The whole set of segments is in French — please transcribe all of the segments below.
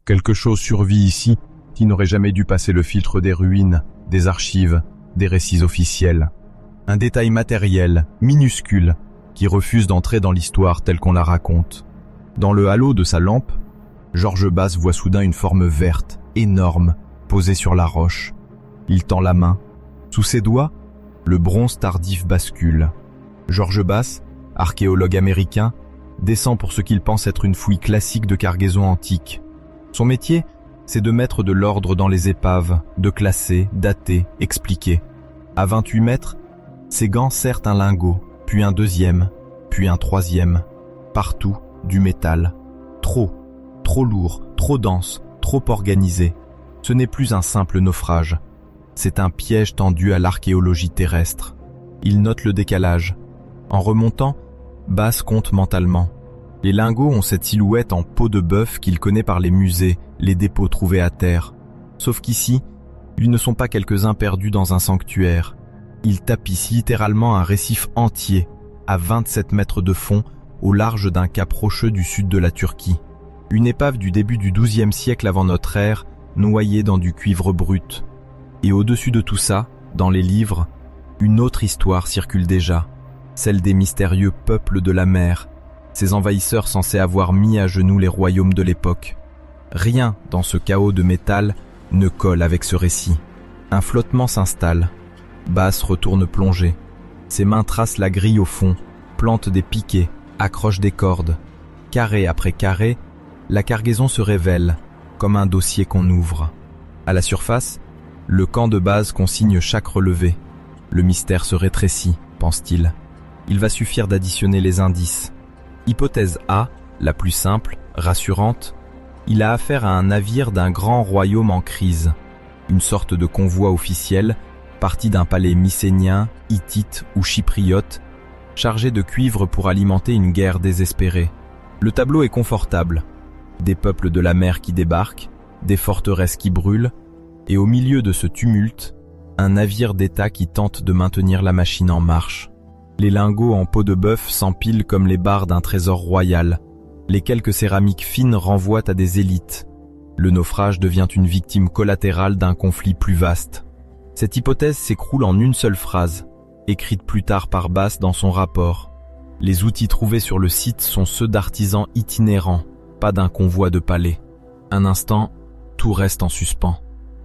Quelque chose survit ici qui n'aurait jamais dû passer le filtre des ruines, des archives, des récits officiels. Un détail matériel, minuscule, qui refuse d'entrer dans l'histoire telle qu'on la raconte. Dans le halo de sa lampe, Georges Basse voit soudain une forme verte, énorme, posée sur la roche. Il tend la main. Sous ses doigts, le bronze tardif bascule. Georges Basse, archéologue américain, descend pour ce qu'il pense être une fouille classique de cargaison antique. Son métier, c'est de mettre de l'ordre dans les épaves, de classer, dater, expliquer. À 28 mètres, ses gants serrent un lingot, puis un deuxième, puis un troisième. Partout, du métal. Trop lourd, trop dense, trop organisé. Ce n'est plus un simple naufrage. C'est un piège tendu à l'archéologie terrestre. Il note le décalage. En remontant, Basse compte mentalement. Les lingots ont cette silhouette en peau de bœuf qu'il connaît par les musées, les dépôts trouvés à terre. Sauf qu'ici, ils ne sont pas quelques-uns perdus dans un sanctuaire. Ils tapissent littéralement un récif entier, à 27 mètres de fond, au large d'un cap rocheux du sud de la Turquie. Une épave du début du XIIe siècle avant notre ère, noyée dans du cuivre brut. Et au-dessus de tout ça, dans les livres, une autre histoire circule déjà, celle des mystérieux peuples de la mer, ces envahisseurs censés avoir mis à genoux les royaumes de l'époque. Rien dans ce chaos de métal ne colle avec ce récit. Un flottement s'installe. Basse retourne plonger. Ses mains tracent la grille au fond, plantent des piquets, accrochent des cordes. Carré après carré, la cargaison se révèle, comme un dossier qu'on ouvre. À la surface, le camp de base consigne chaque relevé. Le mystère se rétrécit, pense-t-il. Il va suffire d'additionner les indices. Hypothèse A, la plus simple, rassurante, il a affaire à un navire d'un grand royaume en crise, une sorte de convoi officiel, parti d'un palais mycénien, hittite ou chypriote, chargé de cuivre pour alimenter une guerre désespérée. Le tableau est confortable. Des peuples de la mer qui débarquent, des forteresses qui brûlent, et au milieu de ce tumulte, un navire d'État qui tente de maintenir la machine en marche. Les lingots en peau de bœuf s'empilent comme les barres d'un trésor royal. Les quelques céramiques fines renvoient à des élites. Le naufrage devient une victime collatérale d'un conflit plus vaste. Cette hypothèse s'écroule en une seule phrase, écrite plus tard par Basse dans son rapport. Les outils trouvés sur le site sont ceux d'artisans itinérants, pas d'un convoi de palais. Un instant, tout reste en suspens.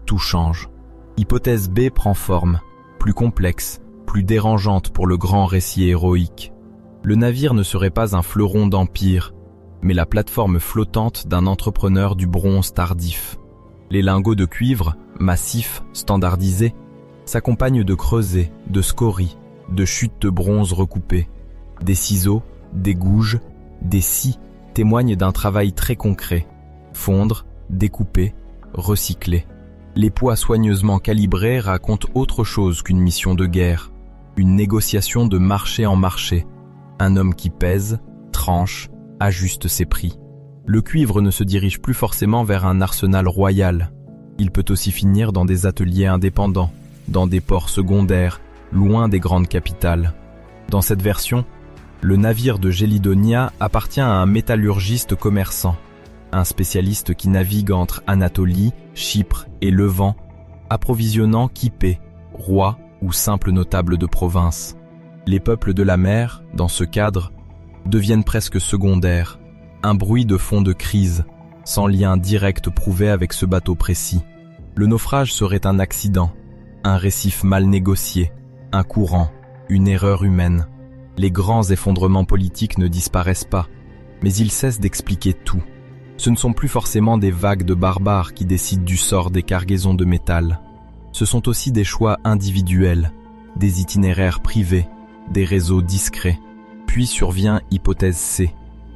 Tout change. Hypothèse B prend forme, plus complexe, plus dérangeante pour le grand récit héroïque. Le navire ne serait pas un fleuron d'empire, mais la plateforme flottante d'un entrepreneur du bronze tardif. Les lingots de cuivre, massifs, standardisés, s'accompagnent de creusets, de scories, de chutes de bronze recoupées. Des ciseaux, des gouges, des scies témoignent d'un travail très concret. Fondre, découper, recycler. Les poids soigneusement calibrés racontent autre chose qu'une mission de guerre. Une négociation de marché en marché. Un homme qui pèse, tranche, ajuste ses prix. Le cuivre ne se dirige plus forcément vers un arsenal royal. Il peut aussi finir dans des ateliers indépendants, dans des ports secondaires, loin des grandes capitales. Dans cette version, le navire de Gélidonia appartient à un métallurgiste commerçant, un spécialiste qui navigue entre Anatolie, Chypre et Levant, approvisionnant Kippé, roi ou simple notable de province. Les peuples de la mer, dans ce cadre, deviennent presque secondaires, un bruit de fond de crise, sans lien direct prouvé avec ce bateau précis. Le naufrage serait un accident, un récif mal négocié, un courant, une erreur humaine. Les grands effondrements politiques ne disparaissent pas, mais ils cessent d'expliquer tout. Ce ne sont plus forcément des vagues de barbares qui décident du sort des cargaisons de métal. Ce sont aussi des choix individuels, des itinéraires privés, des réseaux discrets. Puis survient hypothèse C,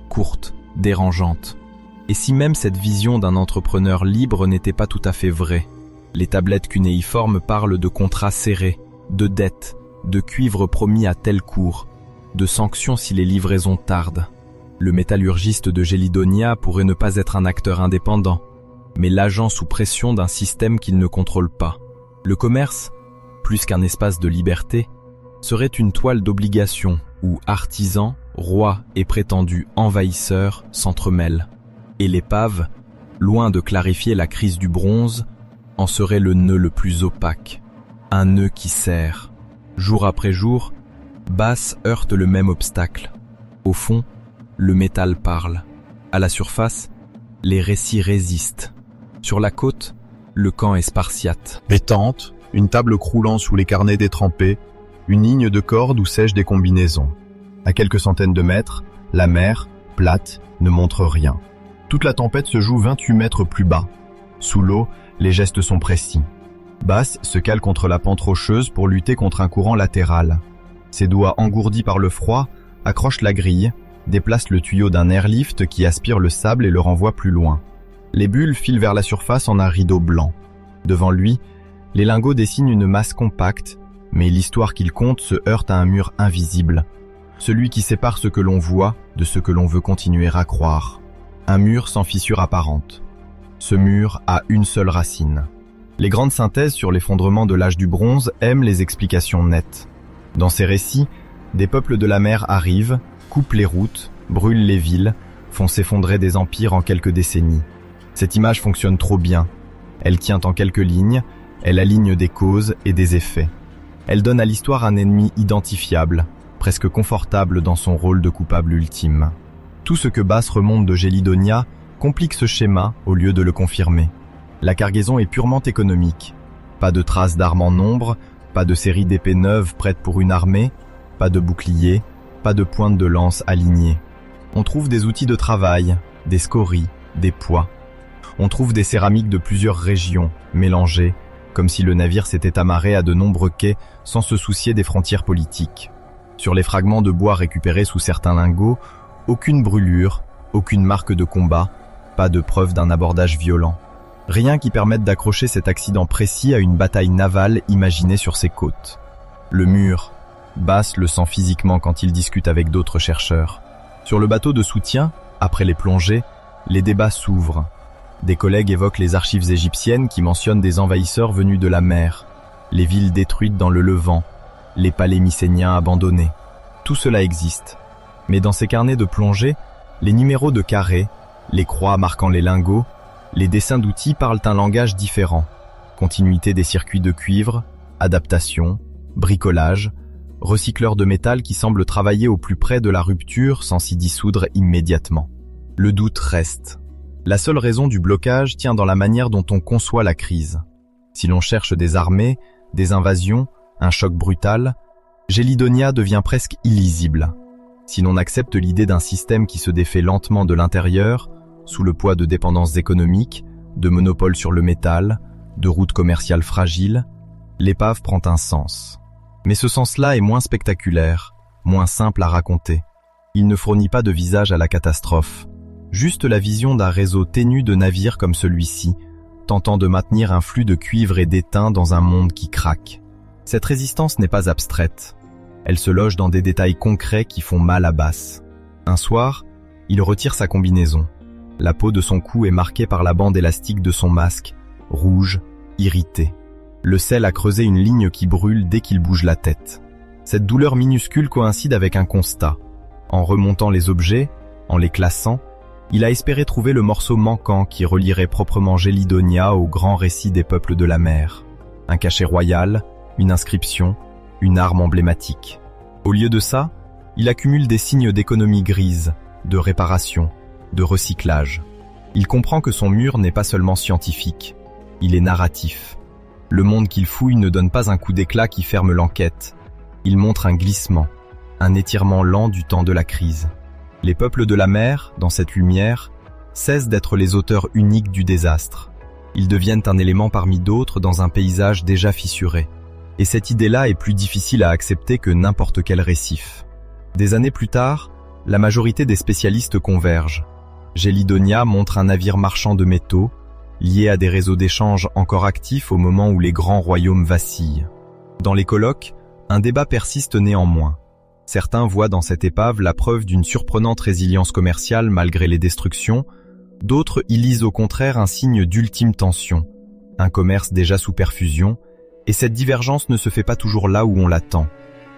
courte, dérangeante. Et si même cette vision d'un entrepreneur libre n'était pas tout à fait vraie? Les tablettes cunéiformes parlent de contrats serrés, de dettes, de cuivre promis à tel cours, de sanctions si les livraisons tardent. Le métallurgiste de Gélidonia pourrait ne pas être un acteur indépendant, mais l'agent sous pression d'un système qu'il ne contrôle pas. Le commerce, plus qu'un espace de liberté, serait une toile d'obligation où artisans, rois et prétendus envahisseurs s'entremêlent. Et l'épave, loin de clarifier la crise du bronze, en serait le nœud le plus opaque. Un nœud qui serre. Jour après jour, Bass heurte le même obstacle. Au fond, le métal parle. À la surface, les récits résistent. Sur la côte, le camp est spartiate. Les tentes, une table croulant sous les carnets détrempés, une ligne de cordes où sèchent des combinaisons. À quelques centaines de mètres, la mer, plate, ne montre rien. Toute la tempête se joue 28 mètres plus bas. Sous l'eau, les gestes sont précis. Bass se cale contre la pente rocheuse pour lutter contre un courant latéral. Ses doigts engourdis par le froid accrochent la grille, déplacent le tuyau d'un airlift qui aspire le sable et le renvoie plus loin. Les bulles filent vers la surface en un rideau blanc. Devant lui, les lingots dessinent une masse compacte, mais l'histoire qu'il compte se heurte à un mur invisible, celui qui sépare ce que l'on voit de ce que l'on veut continuer à croire. Un mur sans fissure apparente. Ce mur a une seule racine. Les grandes synthèses sur l'effondrement de l'âge du bronze aiment les explications nettes. Dans ces récits, des peuples de la mer arrivent, coupent les routes, brûlent les villes, font s'effondrer des empires en quelques décennies. Cette image fonctionne trop bien. Elle tient en quelques lignes, elle aligne des causes et des effets. Elle donne à l'histoire un ennemi identifiable, presque confortable dans son rôle de coupable ultime. Tout ce que Bass remonte de Gélidonia complique ce schéma au lieu de le confirmer. La cargaison est purement économique. Pas de traces d'armes en nombre, pas de série d'épées neuves prêtes pour une armée, pas de boucliers, pas de pointes de lance alignées. On trouve des outils de travail, des scories, des poids. On trouve des céramiques de plusieurs régions, mélangées, comme si le navire s'était amarré à de nombreux quais sans se soucier des frontières politiques. Sur les fragments de bois récupérés sous certains lingots, aucune brûlure, aucune marque de combat, pas de preuve d'un abordage violent. Rien qui permette d'accrocher cet accident précis à une bataille navale imaginée sur ses côtes. Le mur, Bass le sent physiquement quand il discute avec d'autres chercheurs. Sur le bateau de soutien, après les plongées, les débats s'ouvrent. Des collègues évoquent les archives égyptiennes qui mentionnent des envahisseurs venus de la mer, les villes détruites dans le Levant, les palais mycéniens abandonnés. Tout cela existe. Mais dans ces carnets de plongée, les numéros de carrés, les croix marquant les lingots, les dessins d'outils parlent un langage différent. Continuité des circuits de cuivre, adaptation, bricolage, recycleurs de métal qui semblent travailler au plus près de la rupture sans s'y dissoudre immédiatement. Le doute reste. La seule raison du blocage tient dans la manière dont on conçoit la crise. Si l'on cherche des armées, des invasions, un choc brutal, Gélidonia devient presque illisible. Si l'on accepte l'idée d'un système qui se défait lentement de l'intérieur, sous le poids de dépendances économiques, de monopoles sur le métal, de routes commerciales fragiles, l'épave prend un sens. Mais ce sens-là est moins spectaculaire, moins simple à raconter. Il ne fournit pas de visage à la catastrophe, juste la vision d'un réseau ténu de navires comme celui-ci, tentant de maintenir un flux de cuivre et d'étain dans un monde qui craque. Cette résistance n'est pas abstraite. Elle se loge dans des détails concrets qui font mal à Bass. Un soir, il retire sa combinaison. La peau de son cou est marquée par la bande élastique de son masque, rouge, irritée. Le sel a creusé une ligne qui brûle dès qu'il bouge la tête. Cette douleur minuscule coïncide avec un constat. En remontant les objets, en les classant, il a espéré trouver le morceau manquant qui relierait proprement Gélidonia au grand récit des peuples de la mer. Un cachet royal, une inscription, une arme emblématique. Au lieu de ça, il accumule des signes d'économie grise, de réparation, de recyclage. Il comprend que son mur n'est pas seulement scientifique, il est narratif. Le monde qu'il fouille ne donne pas un coup d'éclat qui ferme l'enquête. Il montre un glissement, un étirement lent du temps de la crise. Les peuples de la mer, dans cette lumière, cessent d'être les auteurs uniques du désastre. Ils deviennent un élément parmi d'autres dans un paysage déjà fissuré. Et cette idée-là est plus difficile à accepter que n'importe quel récif. Des années plus tard, la majorité des spécialistes convergent. Gélidonia montre un navire marchand de métaux, lié à des réseaux d'échange encore actifs au moment où les grands royaumes vacillent. Dans les colloques, un débat persiste néanmoins. Certains voient dans cette épave la preuve d'une surprenante résilience commerciale malgré les destructions, d'autres y lisent au contraire un signe d'ultime tension, un commerce déjà sous perfusion, et cette divergence ne se fait pas toujours là où on l'attend.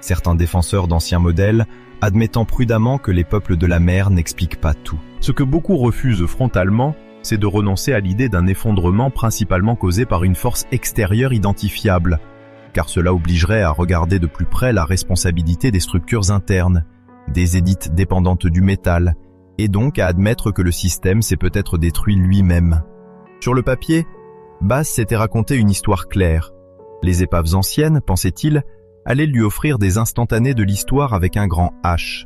Certains défenseurs d'anciens modèles admettant prudemment que les peuples de la mer n'expliquent pas tout. Ce que beaucoup refusent frontalement, c'est de renoncer à l'idée d'un effondrement principalement causé par une force extérieure identifiable, car cela obligerait à regarder de plus près la responsabilité des structures internes, des élites dépendantes du métal, et donc à admettre que le système s'est peut-être détruit lui-même. Sur le papier, Bass s'était raconté une histoire claire. Les épaves anciennes, pensait-il, allaient lui offrir des instantanés de l'histoire avec un grand H.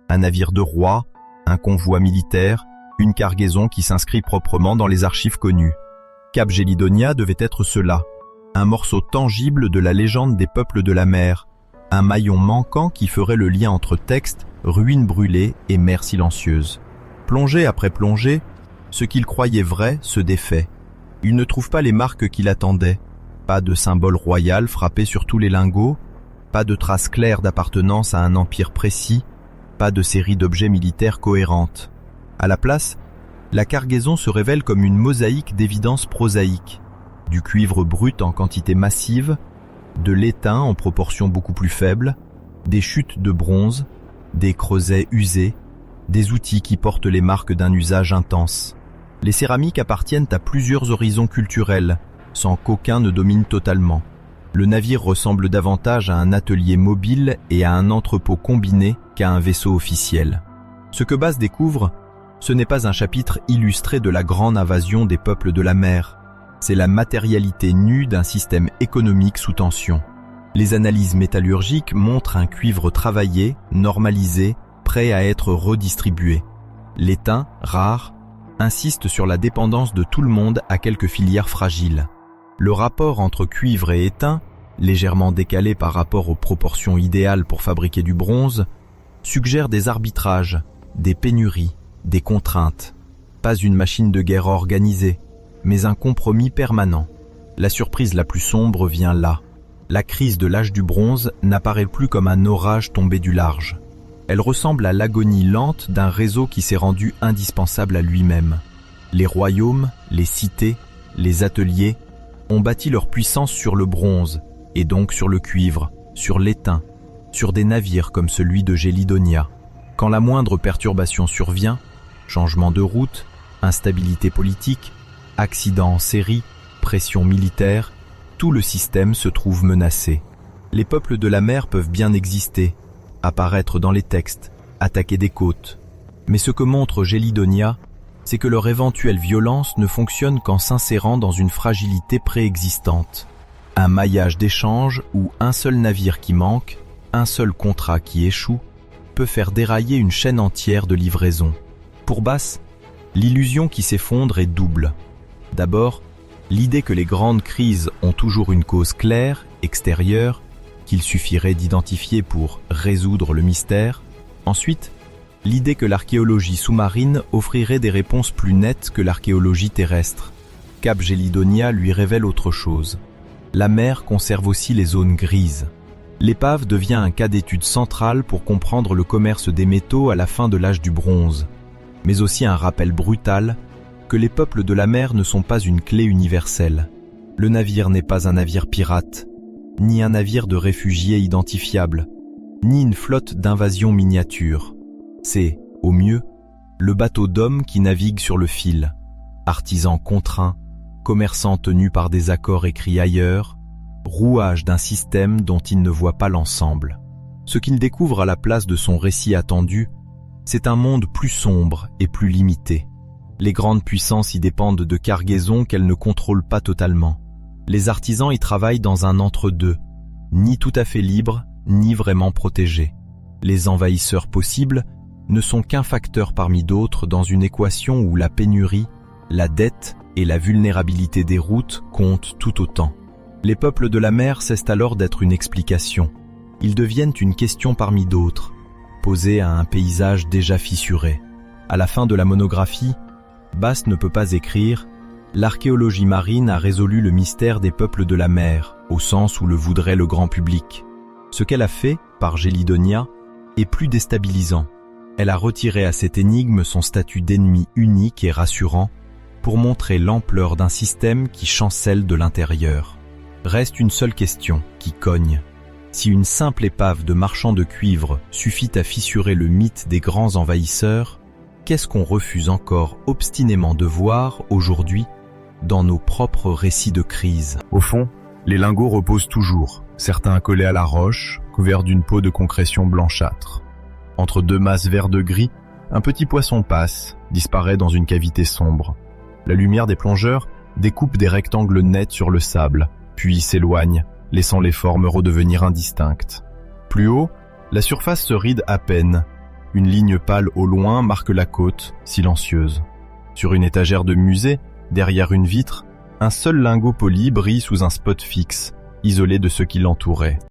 Un navire de roi, un convoi militaire, une cargaison qui s'inscrit proprement dans les archives connues. Cap Gélidonia devait être cela, un morceau tangible de la légende des peuples de la mer, un maillon manquant qui ferait le lien entre texte, ruines brûlées et mer silencieuse. Plongée après plongée, ce qu'il croyait vrai se défait. Il ne trouve pas les marques qu'il attendait, pas de symbole royal frappé sur tous les lingots, pas de traces claires d'appartenance à un empire précis, pas de série d'objets militaires cohérentes. À la place, la cargaison se révèle comme une mosaïque d'évidences prosaïques, du cuivre brut en quantité massive, de l'étain en proportion beaucoup plus faible, des chutes de bronze, des creusets usés, des outils qui portent les marques d'un usage intense. Les céramiques appartiennent à plusieurs horizons culturels, sans qu'aucun ne domine totalement. Le navire ressemble davantage à un atelier mobile et à un entrepôt combiné qu'à un vaisseau officiel. Ce que Bass découvre, ce n'est pas un chapitre illustré de la grande invasion des peuples de la mer, c'est la matérialité nue d'un système économique sous tension. Les analyses métallurgiques montrent un cuivre travaillé, normalisé, prêt à être redistribué. L'étain, rare, insiste sur la dépendance de tout le monde à quelques filières fragiles. Le rapport entre cuivre et étain, légèrement décalé par rapport aux proportions idéales pour fabriquer du bronze, suggère des arbitrages, des pénuries, des contraintes. Pas une machine de guerre organisée, mais un compromis permanent. La surprise la plus sombre vient là. La crise de l'âge du bronze n'apparaît plus comme un orage tombé du large. Elle ressemble à l'agonie lente d'un réseau qui s'est rendu indispensable à lui-même. Les royaumes, les cités, les ateliers ont bâti leur puissance sur le bronze, et donc sur le cuivre, sur l'étain, sur des navires comme celui de Gélidonia. Quand la moindre perturbation survient, changement de route, instabilité politique, accident en série, pression militaire, tout le système se trouve menacé. Les peuples de la mer peuvent bien exister, apparaître dans les textes, attaquer des côtes. Mais ce que montre Gélidonia, c'est que leur éventuelle violence ne fonctionne qu'en s'insérant dans une fragilité préexistante. Un maillage d'échanges où un seul navire qui manque, un seul contrat qui échoue, peut faire dérailler une chaîne entière de livraisons. Pour Bass, l'illusion qui s'effondre est double. D'abord, l'idée que les grandes crises ont toujours une cause claire, extérieure, qu'il suffirait d'identifier pour résoudre le mystère. Ensuite, l'idée que l'archéologie sous-marine offrirait des réponses plus nettes que l'archéologie terrestre. Cap Gélidonia lui révèle autre chose. La mer conserve aussi les zones grises. L'épave devient un cas d'étude central pour comprendre le commerce des métaux à la fin de l'âge du bronze, mais aussi un rappel brutal que les peuples de la mer ne sont pas une clé universelle. Le navire n'est pas un navire pirate, ni un navire de réfugiés identifiables, ni une flotte d'invasion miniature. C'est, au mieux, le bateau d'hommes qui navigue sur le fil, artisan contraint, commerçant tenu par des accords écrits ailleurs, rouage d'un système dont il ne voit pas l'ensemble. Ce qu'il découvre à la place de son récit attendu, c'est un monde plus sombre et plus limité. Les grandes puissances y dépendent de cargaisons qu'elles ne contrôlent pas totalement. Les artisans y travaillent dans un entre-deux, ni tout à fait libres, ni vraiment protégés. Les envahisseurs possibles ne sont qu'un facteur parmi d'autres dans une équation où la pénurie, la dette et la vulnérabilité des routes comptent tout autant. Les peuples de la mer cessent alors d'être une explication. Ils deviennent une question parmi d'autres, posée à un paysage déjà fissuré. À la fin de la monographie, Bass ne peut pas écrire « L'archéologie marine a résolu le mystère des peuples de la mer », au sens où le voudrait le grand public. Ce qu'elle a fait, par Gélidonia, est plus déstabilisant. Elle a retiré à cette énigme son statut d'ennemi unique et rassurant pour montrer l'ampleur d'un système qui chancelle de l'intérieur. Reste une seule question qui cogne. Si une simple épave de marchand de cuivre suffit à fissurer le mythe des grands envahisseurs, qu'est-ce qu'on refuse encore obstinément de voir aujourd'hui dans nos propres récits de crise? Au fond, les lingots reposent toujours, certains accolés à la roche, couverts d'une peau de concrétion blanchâtre. Entre deux masses vert de gris, un petit poisson passe, disparaît dans une cavité sombre. La lumière des plongeurs découpe des rectangles nets sur le sable, puis s'éloigne, laissant les formes redevenir indistinctes. Plus haut, la surface se ride à peine. Une ligne pâle au loin marque la côte, silencieuse. Sur une étagère de musée, derrière une vitre, un seul lingot poli brille sous un spot fixe, isolé de ce qui l'entourait.